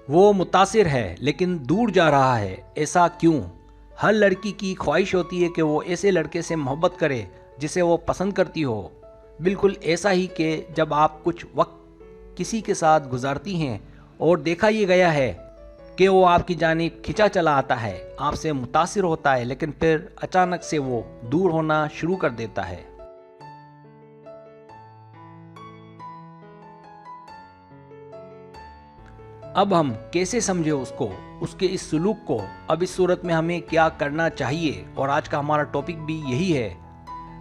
वो मुतासिर है लेकिन दूर जा रहा है, ऐसा क्यों? हर लड़की की ख्वाहिश होती है कि वो ऐसे लड़के से मोहब्बत करे जिसे वो पसंद करती हो। बिल्कुल ऐसा ही कि जब आप कुछ वक्त किसी के साथ गुजारती हैं और देखा ये गया है कि वो आपकी जानिब खिंचा चला आता है, आपसे मुतासिर होता है, लेकिन फिर अचानक से वो दूर होना शुरू कर देता है। अब हम कैसे समझे उसको, उसके इस सलूक को? अब इस सूरत में हमें क्या करना चाहिए? और आज का हमारा टॉपिक भी यही है।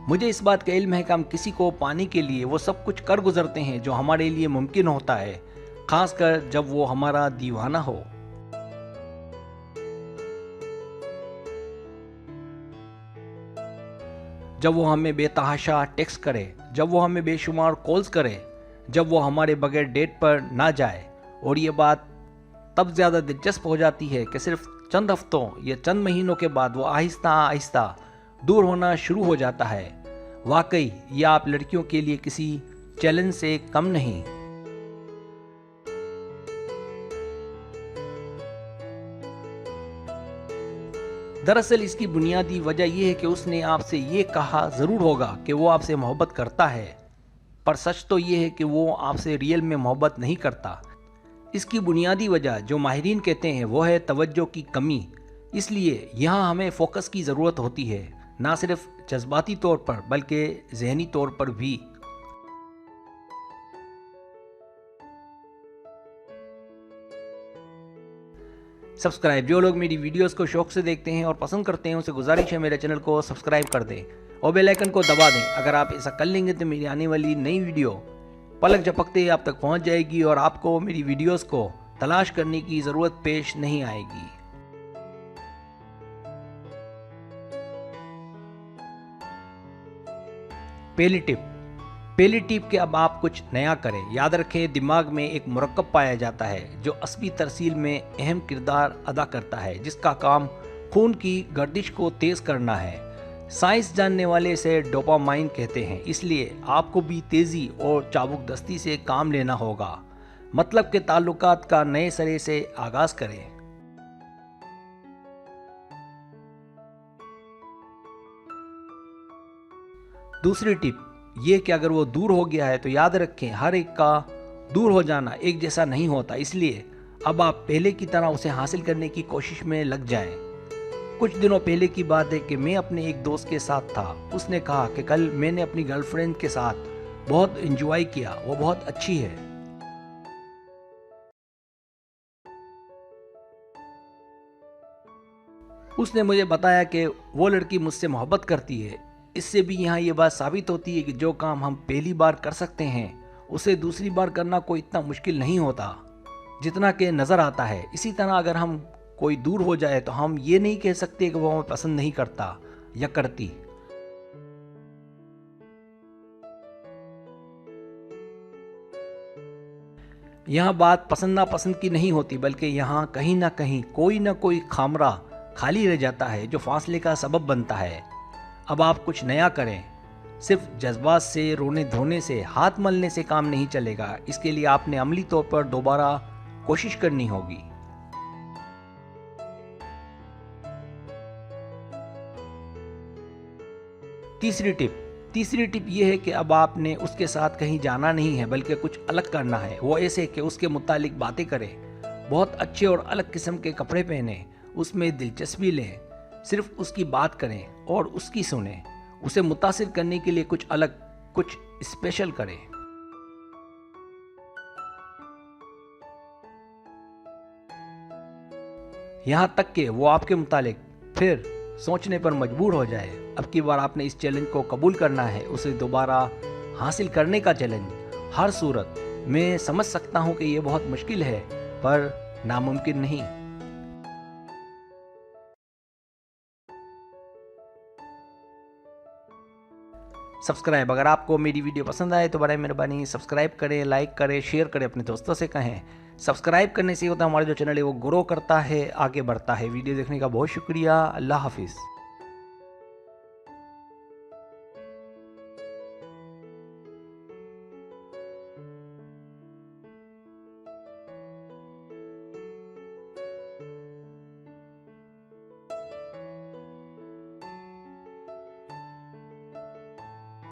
मुझे इस बात का इल्म है कि हम किसी को पाने के लिए वो सब कुछ कर गुजरते हैं जो हमारे लिए मुमकिन होता है, खासकर जब वो हमारा दीवाना हो। जब वो हमें बेतहाशा टेक्स्ट करे, जब वो हमें बेशुमार कॉल्स करे, जब वो हमारे बगैर डेट पर ना जाए। और ये बात तब ज़्यादा दिलचस्प हो जाती है कि सिर्फ चंद हफ्तों या चंद महीनों के बाद वो आहिस्ता आहिस्ता दूर होना शुरू हो जाता है। वाकई ये आप लड़कियों के लिए किसी चैलेंज से कम नहीं। दरअसल इसकी बुनियादी वजह यह है कि उसने आपसे ये कहा ज़रूर होगा कि वो आपसे मोहब्बत करता है, पर सच तो ये है कि वो आपसे रियल में मोहब्बत नहीं करता। इसकी बुनियादी वजह जो माहिरीन कहते हैं वो है तवज्जो की कमी। इसलिए यहाँ हमें फोकस की ज़रूरत होती है, ना सिर्फ जज्बाती तौर पर बल्कि जहनी तौर पर भी। सब्सक्राइब, जो लोग मेरी वीडियोस को शौक से देखते हैं और पसंद करते हैं उनसे गुजारिश है मेरे चैनल को सब्सक्राइब कर दें और बेल आइकन को दबा दें। अगर आप ऐसा कर लेंगे तो मेरी आने वाली नई वीडियो पलक झपकते ही आप तक पहुंच जाएगी और आपको मेरी वीडियोस को तलाश करने की ज़रूरत पेश नहीं आएगी। पहली टिप कि अब आप कुछ नया करें। याद रखें, दिमाग में एक मुरक्कब पाया जाता है जो असबी तरसील में अहम किरदार अदा करता है, जिसका काम खून की गर्दिश को तेज़ करना है। साइंस जानने वाले इसे डोपामाइन कहते हैं। इसलिए आपको भी तेज़ी और चाबुकदस्ती से काम लेना होगा, मतलब के ताल्लुकात का नए सिरे से आगाज़ करें। दूसरी टिप ये कि अगर वो दूर हो गया है तो याद रखें, हर एक का दूर हो जाना एक जैसा नहीं होता। इसलिए अब आप पहले की तरह उसे हासिल करने की कोशिश में लग जाएं। कुछ दिनों पहले की बात है कि मैं अपने एक दोस्त के साथ था। उसने कहा कि कल मैंने अपनी गर्लफ्रेंड के साथ बहुत एंजॉय किया, वो बहुत अच्छी है। उसने मुझे बताया कि वो लड़की मुझसे मोहब्बत करती है। इससे भी यहाँ ये बात साबित होती है कि जो काम हम पहली बार कर सकते हैं उसे दूसरी बार करना कोई इतना मुश्किल नहीं होता जितना कि नज़र आता है। इसी तरह अगर हम कोई दूर हो जाए तो हम ये नहीं कह सकते कि वो हमें पसंद नहीं करता या करती। यहाँ बात पसंद नापसंद की नहीं होती, बल्कि यहाँ कहीं ना कोई खामरा खाली रह जाता है जो फासले का सबब बनता है। अब आप कुछ नया करें। सिर्फ जज्बात से, रोने धोने से, हाथ मलने से काम नहीं चलेगा। इसके लिए आपने अमली तौर पर दोबारा कोशिश करनी होगी। तीसरी टिप यह है कि अब आपने उसके साथ कहीं जाना नहीं है, बल्कि कुछ अलग करना है। वो ऐसे कि उसके मुतालिक बातें करें, बहुत अच्छे और अलग किस्म के कपड़े पहने, उसमें दिलचस्पी लें, सिर्फ उसकी बात करें और उसकी सुने। उसे मुतासिर करने के लिए कुछ अलग, कुछ स्पेशल करें। यहां तक कि वो आपके मुतालिक फिर सोचने पर मजबूर हो जाए। अब की बार आपने इस चैलेंज को कबूल करना है, उसे दोबारा हासिल करने का चैलेंज। हर सूरत मैं समझ सकता हूं कि यह बहुत मुश्किल है, पर नामुमकिन नहीं। सब्सक्राइब, अगर आपको मेरी वीडियो पसंद आए तो बड़े मेहरबानी सब्सक्राइब करें, लाइक करें, शेयर करें, अपने दोस्तों से कहें। सब्सक्राइब करने से होता है हमारा जो चैनल है वो ग्रो करता है, आगे बढ़ता है। वीडियो देखने का बहुत शुक्रिया। अल्लाह हाफिज़।